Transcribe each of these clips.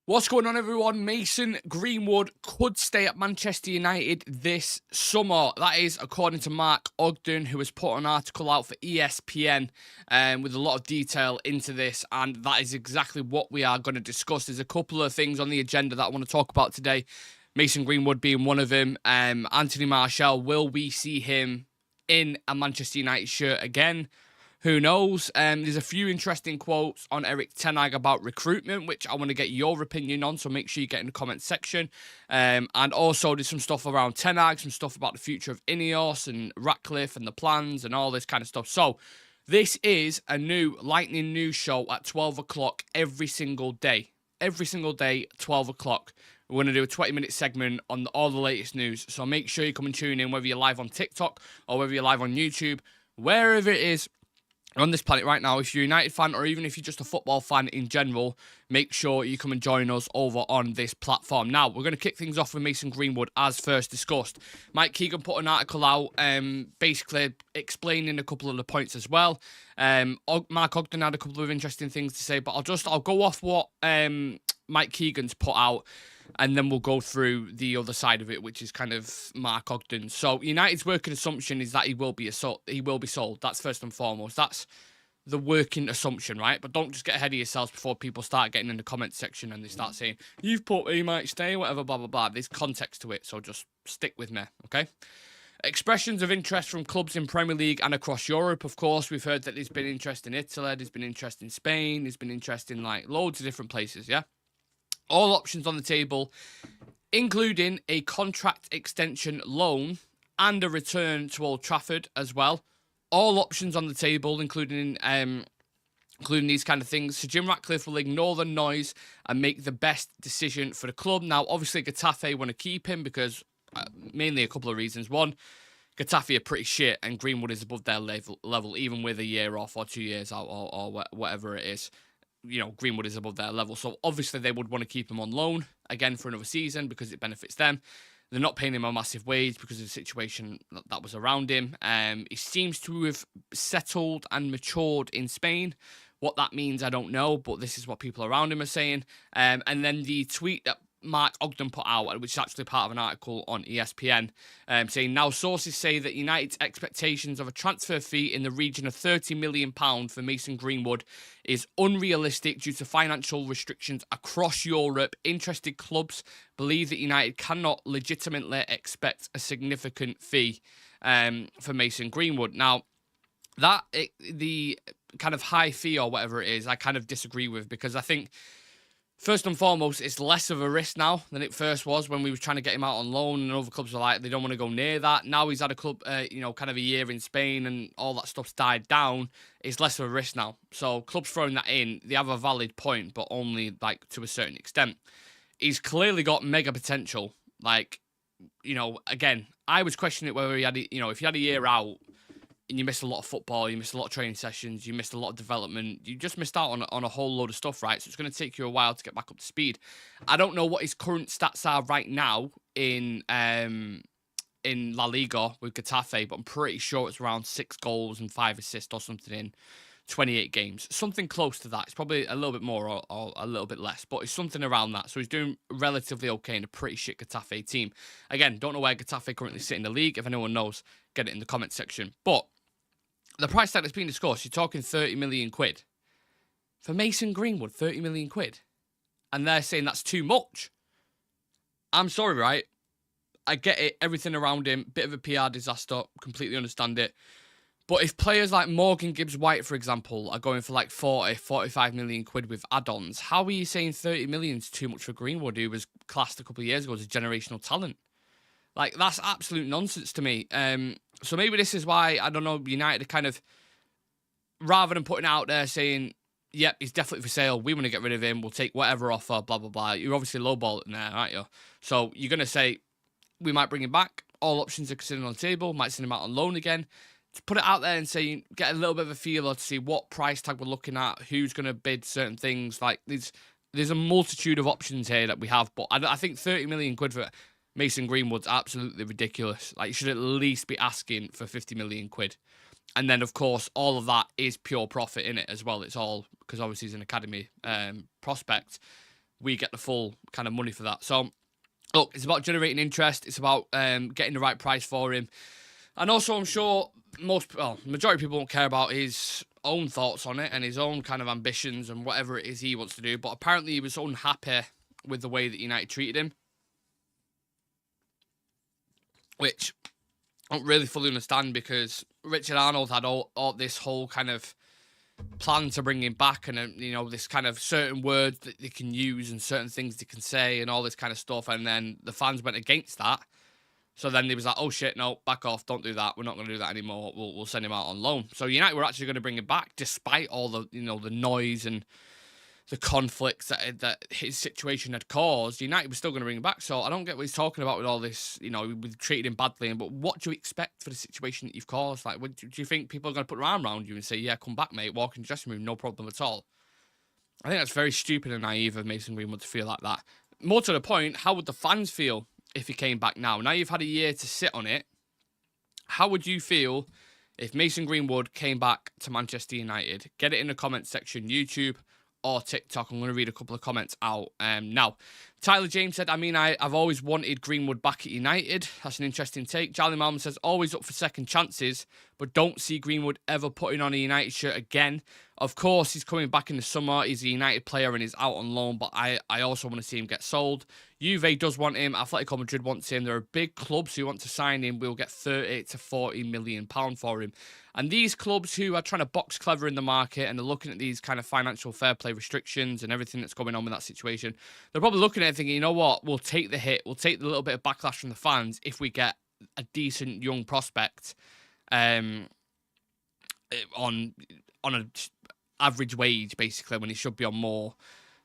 What's going on, everyone? Mason Greenwood could stay at Manchester United this summer. That is according to Mark Ogden, who has put an article out for ESPN with a lot of detail into this, and that is exactly what we are going to discuss. There's a couple of things on the agenda that I want to talk about today, Mason Greenwood being one of them. Anthony Martial, will we see him in a Manchester United shirt again? Who knows? There's a few interesting quotes on Eric Ten Hag about recruitment, which I want to get your opinion on, so make sure you get in the comment section. And also there's some stuff around Ten Hag, some stuff about the future of Ineos and Ratcliffe and the plans and all this kind of stuff. So this is a new lightning news show at 12 o'clock every single day. Every single day, 12 o'clock. We're going to do a 20-minute segment on all the latest news. So make sure you come and tune in, whether you're live on TikTok or whether you're live on YouTube, wherever it is on this planet right now. If you're a United fan or even if you're just a football fan in general, make sure you come and join us over on this platform. Now, we're going to kick things off with Mason Greenwood as first discussed. Mike Keegan put an article out basically explaining a couple of the points as well. Mark Ogden had a couple of interesting things to say, but I'll go off what Mike Keegan's put out, and then we'll go through the other side of it, which is kind of Mark Ogden. So United's working assumption is that he will be sold. That's first and foremost. That's the working assumption, right? But don't just get ahead of yourselves before people start getting in the comment section and they start saying, you've put he might stay, whatever, blah, blah, blah. There's context to it, so just stick with me, okay? Expressions of interest from clubs in Premier League and across Europe, of course. We've heard that there's been interest in Italy, there's been interest in Spain, there's been interest in, like, loads of different places, yeah? All options on the table, including a contract extension loan and a return to Old Trafford as well. All options on the table, including these kind of things. So Jim Ratcliffe will ignore the noise and make the best decision for the club. Now, obviously, Getafe want to keep him because mainly a couple of reasons. One, Getafe are pretty shit and Greenwood is above their level even with a year off or 2 years out or whatever it is. You know, Greenwood is above their level. So obviously they would want to keep him on loan again for another season because it benefits them. They're not paying him a massive wage because of the situation that was around him. He seems to have settled and matured in Spain. What that means, I don't know, but this is what people around him are saying. And then the tweet that Mark Ogden put out, which is actually part of an article on ESPN, saying, now sources say that United's expectations of a transfer fee in the region of £30 million for Mason Greenwood is unrealistic due to financial restrictions across Europe. Interested clubs believe that United cannot legitimately expect a significant fee for Mason Greenwood. Now, the kind of high fee or whatever it is, I kind of disagree with, because I think first and foremost, it's less of a risk now than it first was when we were trying to get him out on loan and other clubs were like, they don't want to go near that. Now he's had a club, kind of a year in Spain and all that stuff's died down. It's less of a risk now. So clubs throwing that in, they have a valid point, but only like to a certain extent. He's clearly got mega potential. Like, again, I was questioning it whether he had, if he had a year out, and you missed a lot of football, you missed a lot of training sessions, you missed a lot of development, you just missed out on a whole load of stuff, right? So it's going to take you a while to get back up to speed. I don't know what his current stats are right now in La Liga with Getafe, but I'm pretty sure it's around 6 goals and 5 assists or something in 28 games. Something close to that. It's probably a little bit more or a little bit less, but it's something around that. So he's doing relatively okay in a pretty shit Getafe team. Again, don't know where Getafe currently sit in the league. If anyone knows, get it in the comment section. But the price tag that's being discussed, you're talking 30 million quid. For Mason Greenwood, 30 million quid. And they're saying that's too much. I'm sorry, right? I get it, everything around him, bit of a PR disaster, completely understand it. But if players like Morgan Gibbs-White, for example, are going for like 40, 45 million quid with add-ons, how are you saying 30 million is too much for Greenwood, who was classed a couple of years ago as a generational talent? Like, that's absolute nonsense to me. So maybe this is why, I don't know, United are kind of, rather than putting out there saying, yep, he's definitely for sale, we want to get rid of him, we'll take whatever offer, blah, blah, blah. You're obviously lowballing there, aren't you? So you're going to say, we might bring him back. All options are considered on the table. Might send him out on loan again. To put it out there and say, get a little bit of a feeler to see what price tag we're looking at, who's going to bid certain things. Like, there's a multitude of options here that we have, but I think 30 million quid for Mason Greenwood's absolutely ridiculous. Like, you should at least be asking for 50 million quid. And then, of course, all of that is pure profit in it as well. It's all, because obviously he's an academy prospect. we get the full kind of money for that. So, look, it's about generating interest. It's about getting the right price for him. And also, I'm sure majority of people won't care about his own thoughts on it and his own kind of ambitions and whatever it is he wants to do. But apparently he was unhappy with the way that United treated him, which I don't really fully understand, because Richard Arnold had all this whole kind of plan to bring him back, and this kind of certain words that they can use and certain things they can say and all this kind of stuff, and then the fans went against that. So then he was like, oh shit, no, back off, don't do that, we're not going to do that anymore, we'll send him out on loan. So United were actually going to bring him back despite all the the noise and the conflicts that his situation had caused. United was still going to bring him back. So I don't get what he's talking about with all this, we've treated him badly. But what do you expect for the situation that you've caused? Like, do you think people are going to put their arm around you and say, yeah, come back, mate, walk in the dressing room, no problem at all? I think that's very stupid and naive of Mason Greenwood to feel like that. More to the point, how would the fans feel if he came back now? Now you've had a year to sit on it. How would you feel if Mason Greenwood came back to Manchester United? Get it in the comments section, YouTube or TikTok. I'm going to read a couple of comments out. Now, Tyler James said, I've always wanted Greenwood back at United. That's an interesting take. Charlie Malman says, always up for second chances, but don't see Greenwood ever putting on a United shirt again. Of course, he's coming back in the summer. He's a United player and he's out on loan, but I also want to see him get sold. Juve does want him. Atletico Madrid wants him. There are big clubs who want to sign him. We'll get 30 to 40 million pound for him. And these clubs who are trying to box clever in the market and they're looking at these kind of financial fair play restrictions and everything that's going on with that situation, they're probably looking at it thinking, you know what, we'll take the hit. We'll take the little bit of backlash from the fans if we get a decent young prospect on an average wage, basically, when he should be on more.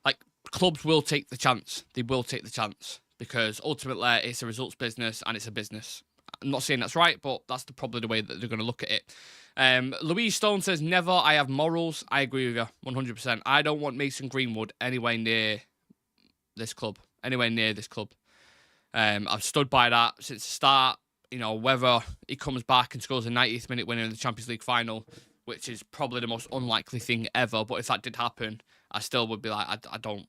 Like, clubs will take the chance. They will take the chance because ultimately it's a results business and it's a business. I'm not saying that's right, but that's probably the way that they're going to look at it. Louise Stone says, never. I have morals. I agree with you 100%. I don't want Mason Greenwood anywhere near this club. I've stood by that since the start. Whether he comes back and scores a 90th minute winner in the Champions League final, which is probably the most unlikely thing ever. But if that did happen, I still would be like, I don't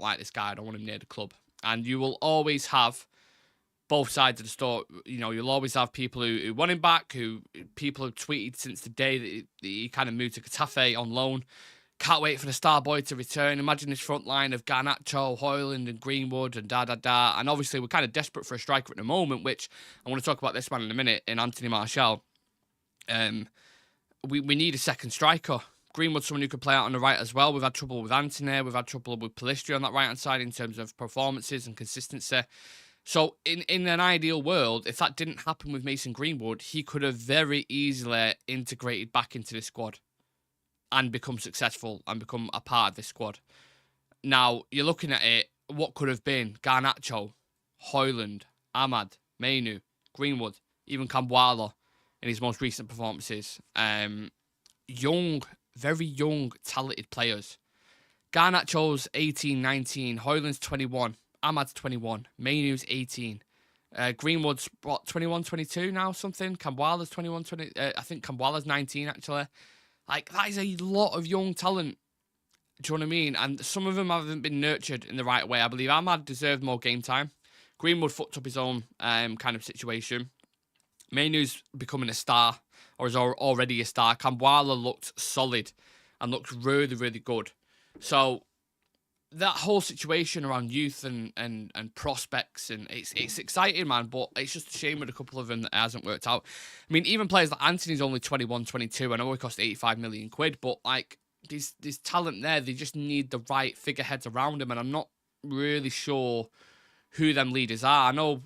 like this guy. I don't want him near the club. And you will always have both sides of the story. You'll always have people who want him back, people have tweeted since the day that he kind of moved to Getafe on loan. Can't wait for the star boy to return. Imagine this front line of Garnacho, Højlund and Greenwood and da-da-da. And obviously we're kind of desperate for a striker at the moment, which I want to talk about this man in a minute, in Anthony Martial. We need a second striker. Greenwood's someone who could play out on the right as well. We've had trouble with Anthony. We've had trouble with Pellistri on that right-hand side in terms of performances and consistency. So in an ideal world, if that didn't happen with Mason Greenwood, he could have very easily integrated back into the squad and become successful and become a part of this squad. Now, you're looking at it, what could have been Garnacho, Højlund, Ahmad, Mainu, Greenwood, even Cambualo in his most recent performances. Young, very young, talented players. Garnacho's 18, 19, Højlund's 21, Ahmad's 21, Mainu's 18. Greenwood's, 21, 22 now, something? Cambualo's 21, 20. I think Cambualo's 19, actually. Like, that is a lot of young talent. Do you know what I mean? And some of them haven't been nurtured in the right way. I believe Ahmad deserved more game time. Greenwood fucked up his own kind of situation. Mainu's becoming a star, or is already a star. Cambualo looked solid and looked really, really good. So that whole situation around youth and prospects, and it's exciting, man, but it's just a shame with a couple of them that it hasn't worked out. I mean, even players like Anthony's only 21, 22. I know he cost 85 million quid, but like there's talent there. They just need the right figureheads around him, and I'm not really sure who them leaders are. I know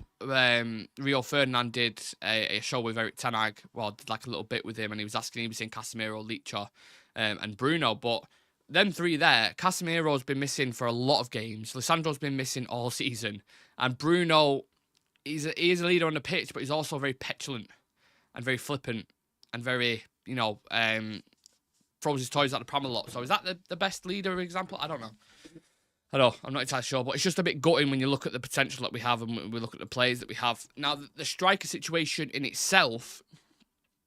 Rio Ferdinand did a show with Eric Ten Hag, did like a little bit with him, and he was saying Casemiro, Licha, and Bruno, but them three there, Casemiro's been missing for a lot of games. Lissandro's been missing all season. And Bruno, he is a leader on the pitch, but he's also very petulant and very flippant and very, throws his toys at the pram a lot. So is that the best leader example? I don't know. I'm not entirely sure, but it's just a bit gutting when you look at the potential that we have and we look at the players that we have. Now, the striker situation in itself,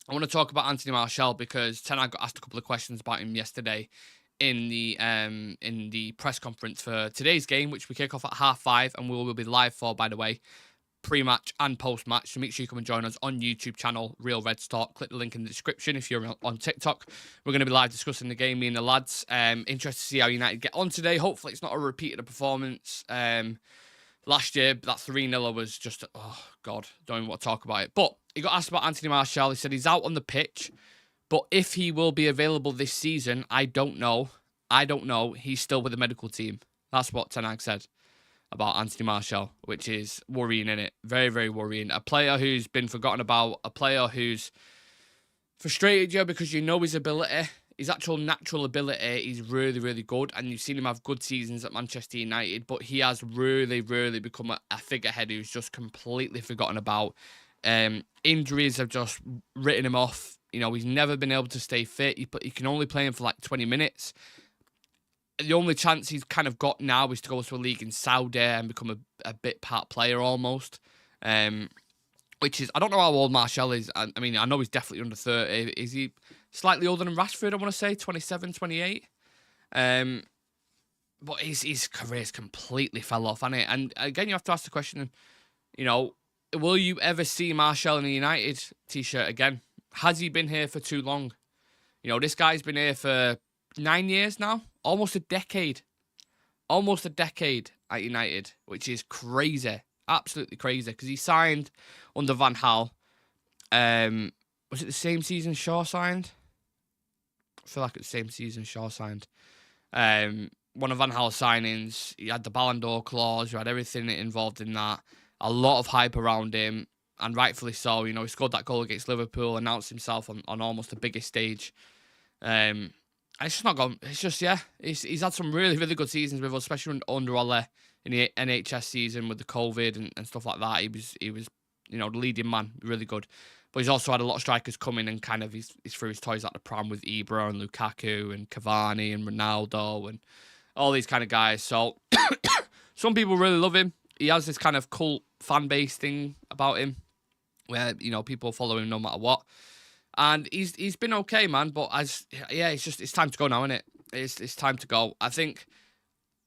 I want to talk about Anthony Martial because Ten Hag got asked a couple of questions about him yesterday in the press conference for today's game, which we kick off at 5:30, and we will be live for, by the way, pre-match and post-match. So make sure you come and join us on YouTube channel, Real Reds Talk. Click the link in the description if you're on TikTok. We're going to be live discussing the game, me and the lads. Interested to see how United get on today. Hopefully it's not a repeat of the performance. Last year, that 3-0 was just, oh, God, don't even want to talk about it. But he got asked about Anthony Martial. He said he's out on the pitch, but if he will be available this season, I don't know. He's still with the medical team. That's what Ten Hag said about Anthony Martial, which is worrying, innit? Very, very worrying. A player who's been forgotten about, a player who's frustrated you because you know his ability. His actual natural ability is really, really good, and you've seen him have good seasons at Manchester United, but he has really, really become a figurehead who's just completely forgotten about. Injuries have just written him off. You know, he's never been able to stay fit. He can only play him for like 20 minutes. The only chance he's kind of got now is to go to a league in Saudi and become a bit part player almost. Which is, I don't know how old Martial is. I mean, I know he's definitely under 30. Is he slightly older than Rashford, I want to say? 27, 28? But his career's completely fell off, hasn't it? And again, you have to ask the question, you know, will you ever see Martial in a United t-shirt again? Has he been here for too long? You know, this guy's been here for 9 years now. Almost a decade. Almost a decade at United, which is crazy. Absolutely crazy, because he signed under Van Gaal. Was it the same season Shaw signed? I feel like it's the same season Shaw signed. One of Van Gaal's signings, he had the Ballon d'Or clause, you had everything involved in that. A lot of hype around him, and rightfully so. You know, he scored that goal against Liverpool, announced himself on almost the biggest stage. It's just not gone. It's just, yeah, he's had some really, really good seasons with us, especially under Ole in the NHS season with the COVID and stuff like that. He was, you know, the leading man, really good. But he's also had a lot of strikers coming and kind of he's threw his toys at the pram with Ibra and Lukaku and Cavani and Ronaldo and all these kind of guys. So some people really love him. He has this kind of cult fan base thing about him where, you know, people follow him no matter what. And he's been okay, man. But it's time to go now, isn't it? It's time to go. I think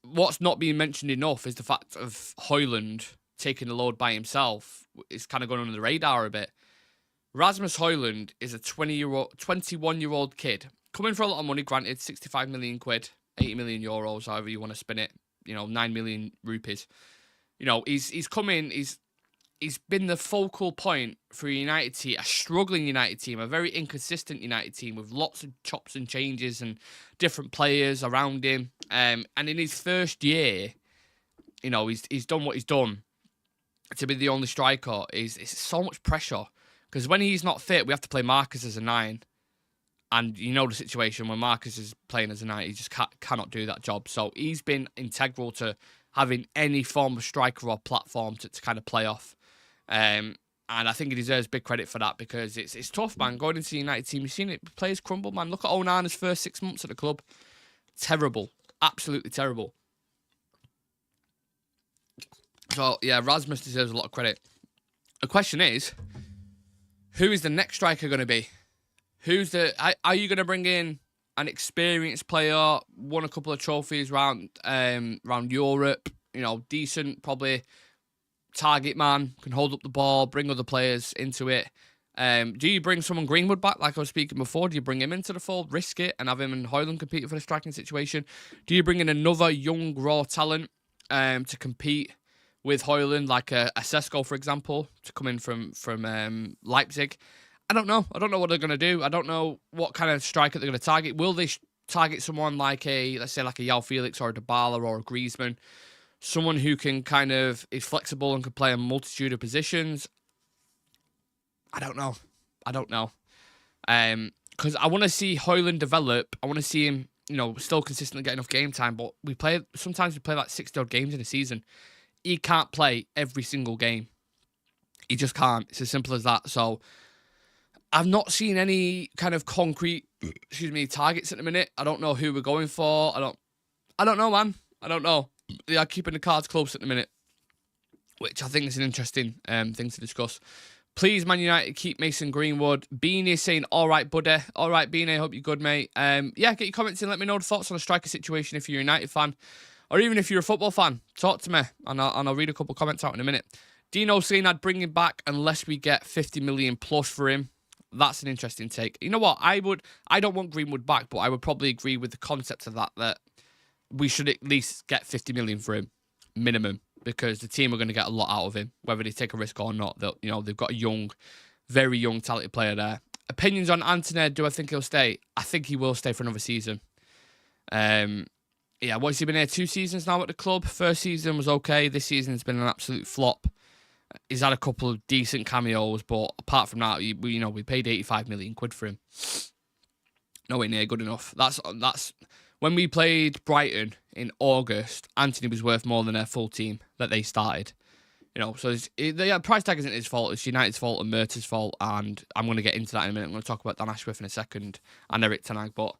what's not being mentioned enough is the fact of Højlund taking the load by himself. It's kind of going under the radar a bit. Rasmus Højlund is a 21-year-old kid coming for a lot of money. Granted, 65 million quid, 80 million euros, however you want to spin it. You know, 9 million rupees. You know, he's come in. He's been the focal point for a United team, a struggling United team, a very inconsistent United team with lots of chops and changes and different players around him. And in his first year, you know, he's done what he's done to be the only striker. It's so much pressure because when he's not fit, we have to play Marcus as a 9. And you know the situation when Marcus is playing as a 9, he just cannot do that job. So he's been integral to having any form of striker or platform to kind of play off. And I think he deserves big credit for that because it's tough, man. Going into the United team, you've seen it, players crumble, man. Look at Onana's first 6 months at the club. Terrible. Absolutely terrible. So, yeah, Rasmus deserves a lot of credit. The question is, who is the next striker going to be? Are you going to bring in an experienced player, won a couple of trophies around Europe, you know, decent, probably target man, can hold up the ball, bring other players into it. Do you bring someone Greenwood back, like I was speaking before? Do you bring him into the fold, risk it, and have him and Højlund competing for the striking situation? Do you bring in another young, raw talent to compete with Højlund, like a Sesko, for example, to come in from Leipzig? I don't know. I don't know what they're going to do. I don't know what kind of striker they're going to target. Will they target someone like let's say like a João Felix or a Dybala or a Griezmann? Someone who can kind of is flexible and can play a multitude of positions. I don't know. Because I want to see Højlund develop. I want to see him, you know, still consistently get enough game time. But sometimes we play like 60-odd games in a season. He can't play every single game. He just can't. It's as simple as that. So I've not seen any kind of concrete, targets at the minute. I don't know who we're going for. I don't know, man. I don't know. They are keeping the cards close at the minute, which I think is an interesting thing to discuss. Please, Man United, keep Mason Greenwood. Beanie is saying, all right, buddy. All right, Beanie, hope you're good, mate. Yeah, get your comments in. Let me know the thoughts on the striker situation if you're a United fan. Or even if you're a football fan, talk to me. And I'll read a couple comments out in a minute. Dino saying I'd bring him back unless we get 50 million plus for him. That's an interesting take. You know what? I don't want Greenwood back, but I would probably agree with the concept of that we should at least get 50 million for him, minimum, because the team are going to get a lot out of him, whether they take a risk or not. They've got a very young, talented player there. Opinions on Anthony, do I think he'll stay? I think he will stay for another season. Yeah, what's he been here 2 seasons now at the club? First season was okay. This season's been an absolute flop. He's had a couple of decent cameos, but apart from that, we paid 85 million quid for him. Nowhere near good enough. That's when we played Brighton in August. Anthony was worth more than their full team that they started. So the price tag isn't his fault. It's United's fault and Mertens' fault, and I'm going to get into that in a minute. I'm going to talk about Dan Ashworth in a second and Erik ten Hag, but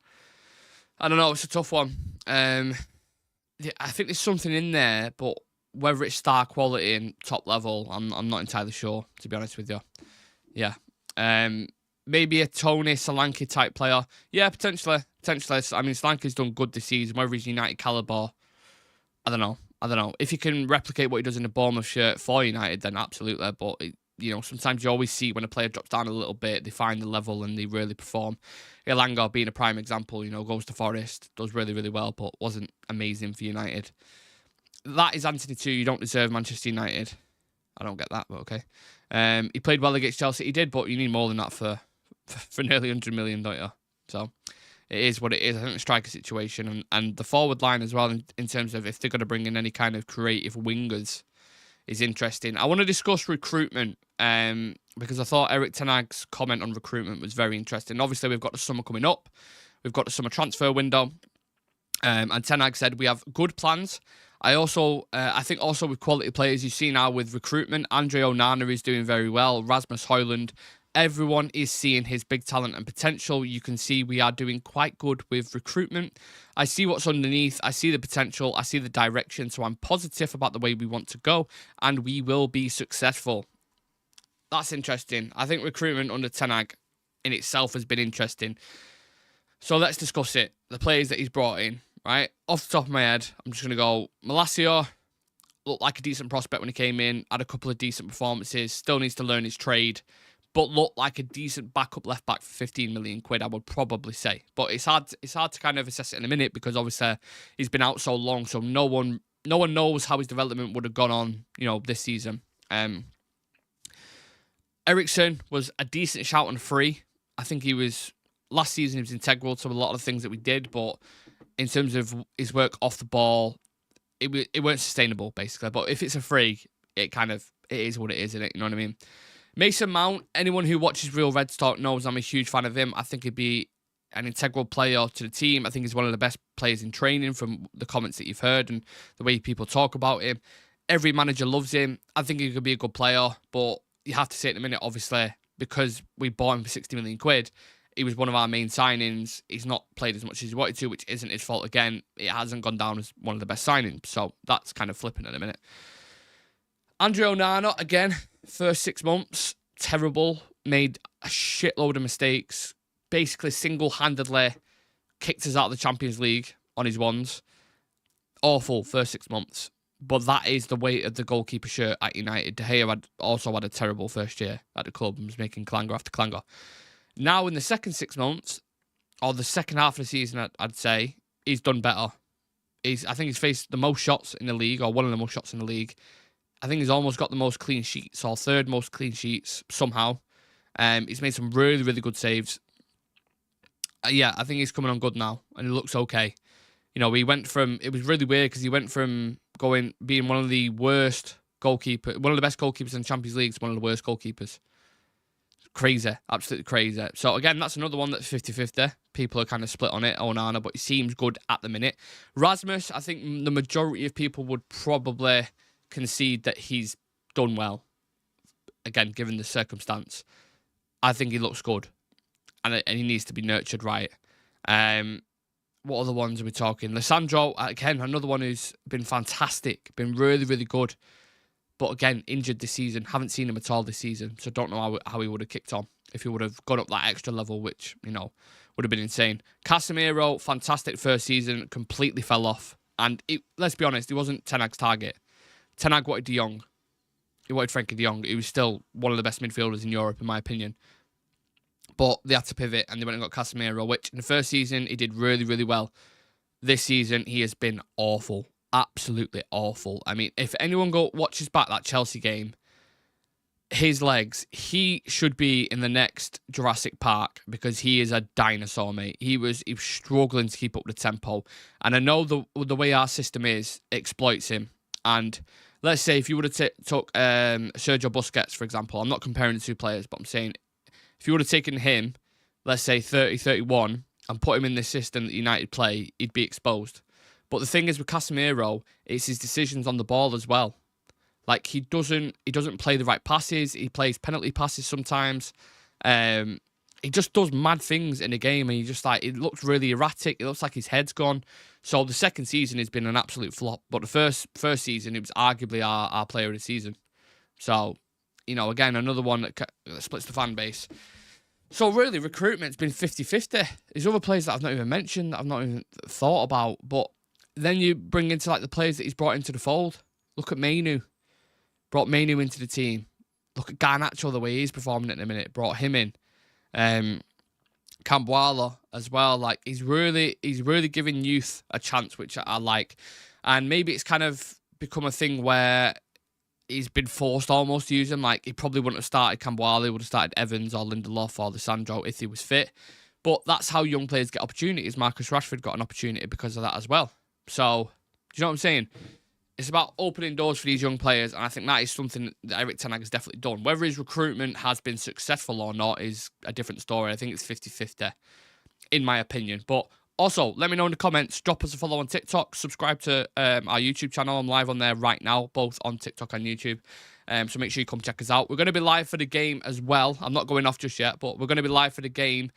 I don't know. It's a tough one. I think there's something in there, but whether it's star quality and top level, I'm not entirely sure, to be honest with you. Yeah. Maybe a Tony Solanke type player. Yeah, potentially. I mean, Solanke's done good this season. Whether he's United caliber, I don't know. If he can replicate what he does in the Bournemouth shirt for United, then absolutely. But, sometimes you always see when a player drops down a little bit, they find the level and they really perform. Elanga being a prime example, goes to Forest, does really, really well, but wasn't amazing for United. That is Anthony too. You don't deserve Manchester United. I don't get that, but okay. He played well against Chelsea. He did, but you need more than that for nearly 100 million, don't you? So it is what it is. I think the striker situation and the forward line as well, in terms of if they're going to bring in any kind of creative wingers, is interesting. I want to discuss recruitment because I thought Erik ten Hag's comment on recruitment was very interesting. Obviously, we've got the summer coming up. We've got the summer transfer window. And ten Hag said we have good plans. I think also with quality players, you see now with recruitment, Andre Onana is doing very well. Rasmus Højlund, everyone is seeing his big talent and potential. You can see we are doing quite good with recruitment. I see what's underneath. I see the potential. I see the direction. So I'm positive about the way we want to go, and we will be successful. That's interesting. I think recruitment under ten Hag in itself has been interesting. So let's discuss it. The players that he's brought in. Right, off the top of my head, I'm just going to go, Malacia looked like a decent prospect when he came in, had a couple of decent performances, still needs to learn his trade, but looked like a decent backup left-back for 15 million quid, I would probably say. But it's hard to kind of assess it in a minute because obviously he's been out so long, so no one knows how his development would have gone on, this season. Eriksen was a decent shout on free. I think last season he was integral to a lot of the things that we did, but in terms of his work off the ball, it weren't sustainable, basically. But if it's a free, it is what it is, isn't it? You know what I mean? Mason Mount, anyone who watches Real Red Talk knows I'm a huge fan of him. I think he'd be an integral player to the team. I think he's one of the best players in training from the comments that you've heard and the way people talk about him. Every manager loves him. I think he could be a good player, but you have to say it in a minute, obviously, because we bought him for 60 million quid. He was one of our main signings. He's not played as much as he wanted to, which isn't his fault. Again, it hasn't gone down as one of the best signings. So that's kind of flipping in a minute. Andre Onana, again, first 6 months, terrible. Made a shitload of mistakes. Basically single-handedly kicked us out of the Champions League on his ones. Awful first 6 months. But that is the weight of the goalkeeper shirt at United. De Gea also had a terrible first year at the club and was making clanger after clanger. Now, in the second 6 months, or the second half of the season, I'd say, he's done better. I think he's faced the most shots in the league, or one of the most shots in the league. I think he's almost got the most clean sheets, or third most clean sheets, somehow. He's made some really, really good saves. I think he's coming on good now, and he looks okay. It was really weird, because he went from being one of the worst goalkeepers, one of the best goalkeepers in the Champions League, to one of the worst goalkeepers. Crazy, absolutely crazy. So again, that's another one that's 50-50. People are kind of split on it, Onana, but he seems good at the minute. Rasmus, I think the majority of people would probably concede that he's done well. Again, given the circumstance, I think he looks good, and he needs to be nurtured right. What other ones are we talking? Lissandro, again, another one who's been fantastic, been really, really good. But again, injured this season. Haven't seen him at all this season. So don't know how he would have kicked on if he would have gone up that extra level, which, would have been insane. Casemiro, fantastic first season, completely fell off. And let's be honest, he wasn't Ten Hag's target. Ten Hag wanted De Jong. He wanted Frankie De Jong. He was still one of the best midfielders in Europe, in my opinion. But they had to pivot, and they went and got Casemiro, which in the first season, he did really, really well. This season, he has been awful. Absolutely awful. I mean, if anyone watches back that Chelsea game, his legs, he should be in the next Jurassic Park because he is a dinosaur, mate. He was struggling to keep up the tempo. And I know the way our system is, it exploits him. And let's say if you would have took Sergio Busquets, for example, I'm not comparing the two players, but I'm saying if you would have taken him, let's say 30, 31, and put him in this system that United play, he'd be exposed. But the thing is with Casemiro, it's his decisions on the ball as well. Like, he doesn't play the right passes. He plays penalty passes sometimes. He just does mad things in the game, and it looks really erratic. It looks like his head's gone. So the second season has been an absolute flop. But the first season, it was arguably our player of the season. So, again, another one that splits the fan base. So really, recruitment's been 50-50. There's other players that I've not even mentioned, that I've not even thought about. But then you bring into the players that he's brought into the fold. Look at Mainu. Brought Mainu into the team. Look at Garnacho, the way he's performing at the minute. Brought him in. Cambuala as well. Like, he's really giving youth a chance, which I like. And maybe it's kind of become a thing where he's been forced almost to use him. Like, he probably wouldn't have started Cambuala. He would have started Evans or Lindelof or Lissandro if he was fit. But that's how young players get opportunities. Marcus Rashford got an opportunity because of that as well. So, do you know what I'm saying? It's about opening doors for these young players, and I think that is something that Erik ten Hag has definitely done. Whether his recruitment has been successful or not is a different story. I think it's 50-50, in my opinion. But also, let me know in the comments. Drop us a follow on TikTok. Subscribe to our YouTube channel. I'm live on there right now, both on TikTok and YouTube. So make sure you come check us out. We're going to be live for the game as well. I'm not going off just yet, but we're going to be live for the game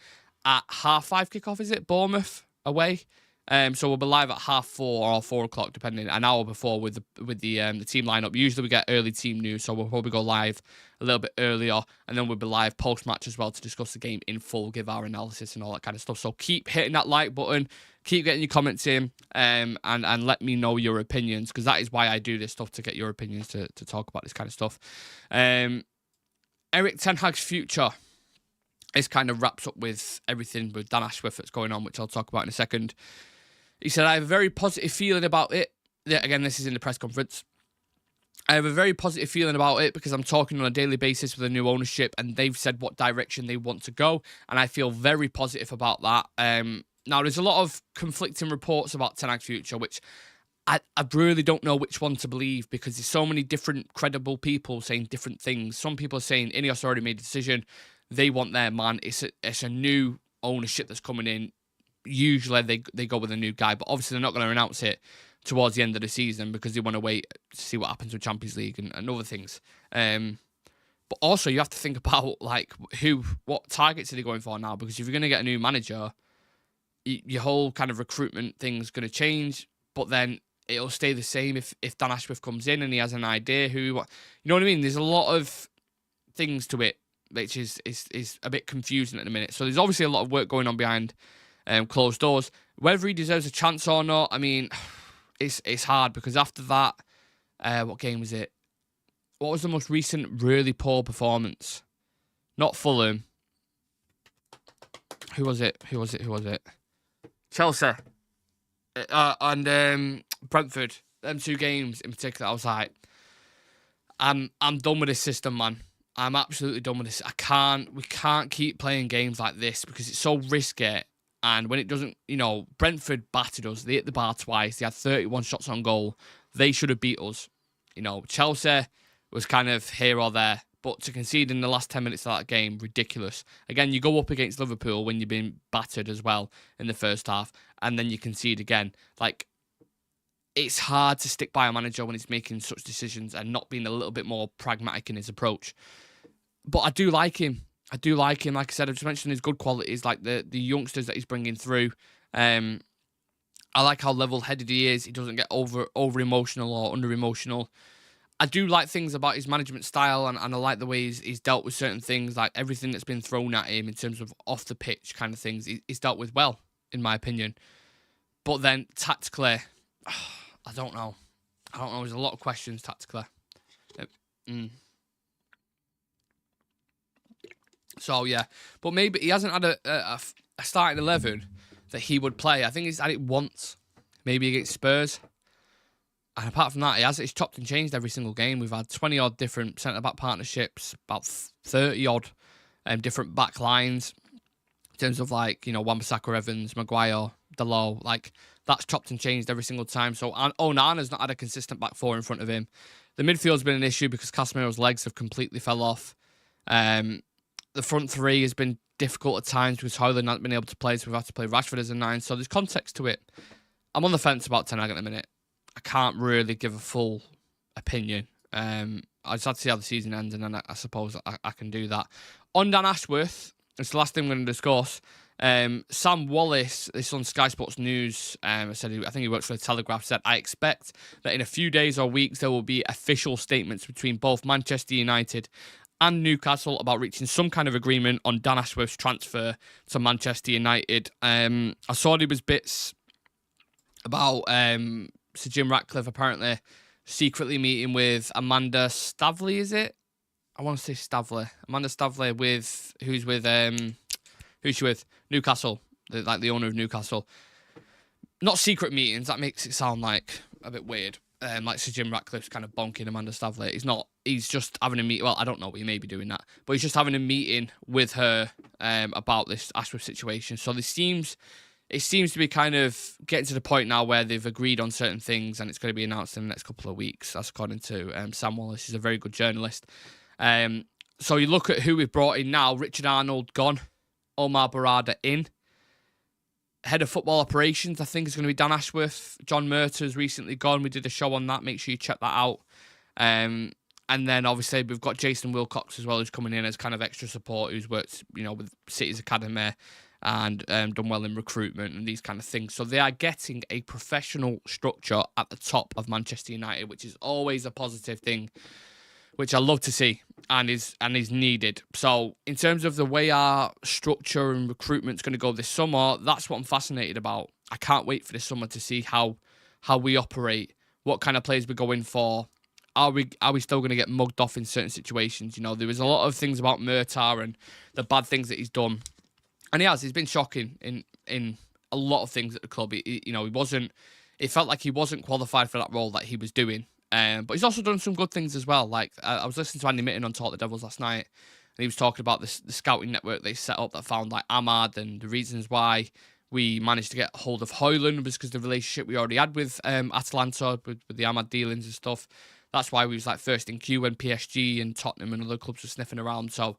at 5:30 kickoff, is it? Bournemouth away. So we'll be live at 4:30 or 4 o'clock, depending, an hour before with the team lineup. Usually we get early team news, so we'll probably go live a little bit earlier, and then we'll be live post-match as well to discuss the game in full, give our analysis and all that kind of stuff. So keep hitting that like button, keep getting your comments in, and let me know your opinions, because that is why I do this stuff, to get your opinions, to talk about this kind of stuff. Erik ten Hag's future. This kind of wraps up with everything with Dan Ashworth that's going on, which I'll talk about in a second. He said, I have a very positive feeling about it. Yeah, again, this is in the press conference. I have a very positive feeling about it because I'm talking on a daily basis with a new ownership, and they've said what direction they want to go, and I feel very positive about that. Now, there's a lot of conflicting reports about Ten Hag's future, which I really don't know which one to believe, because there's so many different credible people saying different things. Some people are saying Ineos already made a decision. They want their man. It's a new ownership that's coming in. Usually they go with a new guy, but obviously they're not going to announce it towards the end of the season because they want to wait to see what happens with Champions League and other things. But also you have to think about what targets are they going for now, because if you're going to get a new manager, your whole kind of recruitment thing's going to change, but then it'll stay the same if Dan Ashworth comes in and he has an idea you know what I mean? There's a lot of things to it, which is a bit confusing at the minute. So there's obviously a lot of work going on behind closed doors. Whether he deserves a chance or not, I mean, it's hard, because after that, what game was it? What was the most recent really poor performance? Not Fulham. Who was it? Chelsea. And Brentford. Them two games in particular, I was like, I'm done with this system, man. I'm absolutely done with this. We can't keep playing games like this because it's so risky. And when it doesn't, Brentford battered us. They hit the bar twice. They had 31 shots on goal. They should have beat us. Chelsea was kind of here or there. But to concede in the last 10 minutes of that game, ridiculous. Again, you go up against Liverpool when you've been battered as well in the first half, and then you concede again. Like, it's hard to stick by a manager when he's making such decisions and not being a little bit more pragmatic in his approach. But I do like him. Like I said, I've just mentioned his good qualities, like the youngsters that he's bringing through. I like how level-headed he is. He doesn't get over emotional or under emotional. I do like things about his management style, and I like the way he's dealt with certain things, like everything that's been thrown at him in terms of off the pitch kind of things. He's dealt with well, in my opinion. But then tactically, I don't know. There's a lot of questions tactically. So yeah, but maybe he hasn't had a starting 11 that he would play. I think he's had it once, maybe against Spurs. And apart from that, it's chopped and changed every single game. We've had 20-odd different centre-back partnerships, about 30-odd different back lines. In terms of, like, you know, Wan-Bissaka, Evans, Maguire, Dalot, like, that's chopped and changed every single time. So Onana's not had a consistent back four in front of him. The midfield's been an issue because Casemiro's legs have completely fell off. The front three has been difficult at times because Højlund hasn't been able to play, so we've had to play Rashford as a 9. So there's context to it. I'm on the fence about Ten Hag at the minute. I can't really give a full opinion. I just had to see how the season ends, and then I suppose I can do that. On Dan Ashworth, it's the last thing we're going to discuss. Sam Wallace, this is on Sky Sports News, said I think he works for the Telegraph, said, I expect that in a few days or weeks there will be official statements between both Manchester United and Newcastle about reaching some kind of agreement on Dan Ashworth's transfer to Manchester United. I saw there was bits about Sir Jim Ratcliffe apparently secretly meeting with Amanda Stavley, is it? I want to say Stavley. Amanda Stavley who's she with? Newcastle, the owner of Newcastle. Not secret meetings, that makes it sound like a bit weird. Like Sir Jim Ratcliffe's kind of bonking Amanda Stavley. He's just having a meeting. Well, I don't know, he may be doing that. But he's just having a meeting with her about this Ashworth situation. So it seems to be kind of getting to the point now where they've agreed on certain things and it's going to be announced in the next couple of weeks. That's according to Sam Wallace. He's a very good journalist. So you look at who we've brought in now. Richard Arnold gone. Omar Barada in. Head of football operations, I think, is going to be Dan Ashworth. John Murtaugh's recently gone. We did a show on that. Make sure you check that out. And then, obviously, we've got Jason Wilcox as well, who's coming in as kind of extra support, who's worked, you know, with City's Academy and done well in recruitment and these kind of things. So they are getting a professional structure at the top of Manchester United, which is always a positive thing, which I love to see and is needed. So in terms of the way our structure and recruitment's going to go this summer, that's what I'm fascinated about. I can't wait for this summer to see how we operate, what kind of players we're going for. Are we still going to get mugged off in certain situations? You know, there was a lot of things about Murtaugh and the bad things that he's done. And he's been shocking in a lot of things at the club. It felt like he wasn't qualified for that role that he was doing. But he's also done some good things as well. Like, I was listening to Andy Mitten on Talk the Devils last night, and he was talking about the scouting network they set up that found, like, Ahmad, and the reasons why we managed to get hold of Højlund was because the relationship we already had with Atalanta, with the Ahmad dealings and stuff. That's why we was, like, first in queue when PSG and Tottenham and other clubs were sniffing around. So,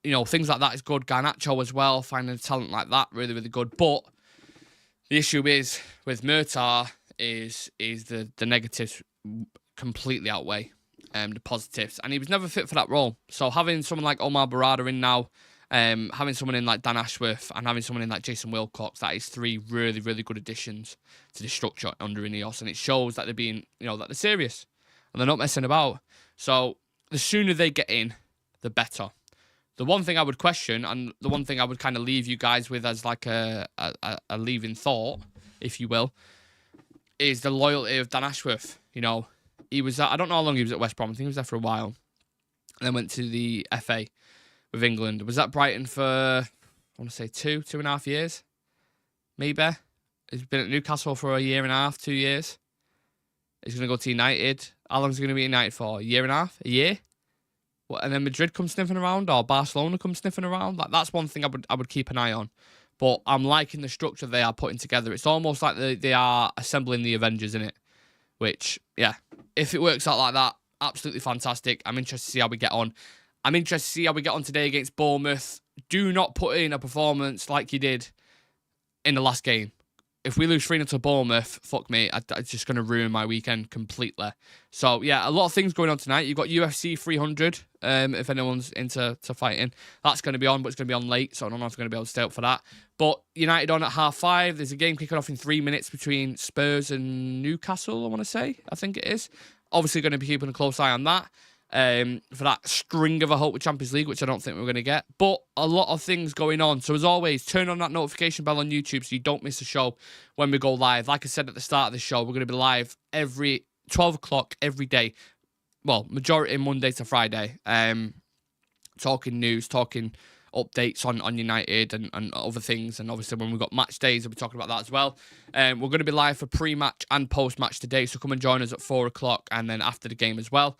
you know, things like that is good. Garnacho as well, finding a talent like that, really, really good. But the issue is, with Murtaugh, is the negatives completely outweigh the positives, and he was never fit for that role. So having someone like Omar Barada in now, having someone in like Dan Ashworth, and having someone in like Jason Wilcox, that is 3 really, really good additions to the structure under Ineos, and it shows that they're being, you know, that they're serious and they're not messing about. So the sooner they get in, the better. The one thing I would question, and the one thing I would kind of leave you guys with as like a leaving thought, if you will, is the loyalty of Dan Ashworth. You know, he was I don't know how long he was at West Brom. I think he was there for a while. And then went to the FA with England. Was at Brighton for, I want to say 2.5 years, maybe. He's been at Newcastle for a year and a half, 2 years. He's going to go to United. How long is he going to be at United for? A year and a half? A year? What, and then Madrid comes sniffing around, or Barcelona comes sniffing around? Like, that's one thing I would keep an eye on. But I'm liking the structure they are putting together. It's almost like they are assembling the Avengers in it. Which, yeah, if it works out like that, absolutely fantastic. I'm interested to see how we get on. I'm interested to see how we get on today against Bournemouth. Do not put in a performance like you did in the last game. If we lose 3-0 to Bournemouth, fuck me, it's just going to ruin my weekend completely. So, yeah, a lot of things going on tonight. You've got UFC 300, if anyone's into fighting. That's going to be on, but it's going to be on late, so I don't know if I'm going to be able to stay up for that. But United on at 5:30. There's a game kicking off in 3 minutes between Spurs and Newcastle, I want to say. I think it is. Obviously going to be keeping a close eye on that. For that string of a hope with Champions League, which I don't think we're going to get. But a lot of things going on. So as always, turn on that notification bell on YouTube so you don't miss a show when we go live. Like I said at the start of the show, we're going to be live every 12 o'clock every day. Well, majority Monday to Friday. Talking news, talking updates on United and other things. And obviously when we've got match days, we'll be talking about that as well. We're going to be live for pre-match and post-match today. So come and join us at 4 o'clock and then after the game as well.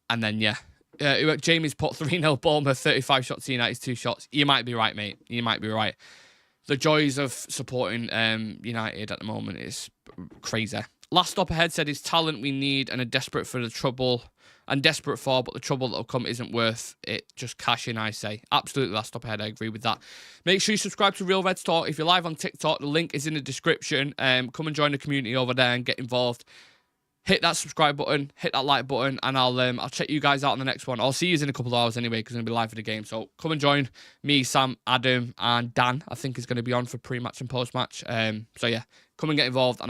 And then, yeah, Jamie's put 3-0 Bournemouth, 35 shots to United, 2 shots. You might be right, mate. You might be right. The joys of supporting United at the moment is crazy. Last stop ahead said it's talent we need and are desperate for the trouble. And desperate for, but the trouble that'll come isn't worth it. Just cash in, I say. Absolutely last stop ahead, I agree with that. Make sure you subscribe to Real Reds Talk. If you're live on TikTok, the link is in the description. Come and join the community over there and get involved. Hit that subscribe button, hit that like button, and I'll check you guys out on the next one. I'll see you in a couple of hours anyway, because I'm going to be live for the game. So come and join me, Sam, Adam, and Dan. I think is going to be on for pre-match and post-match. So yeah, come and get involved. And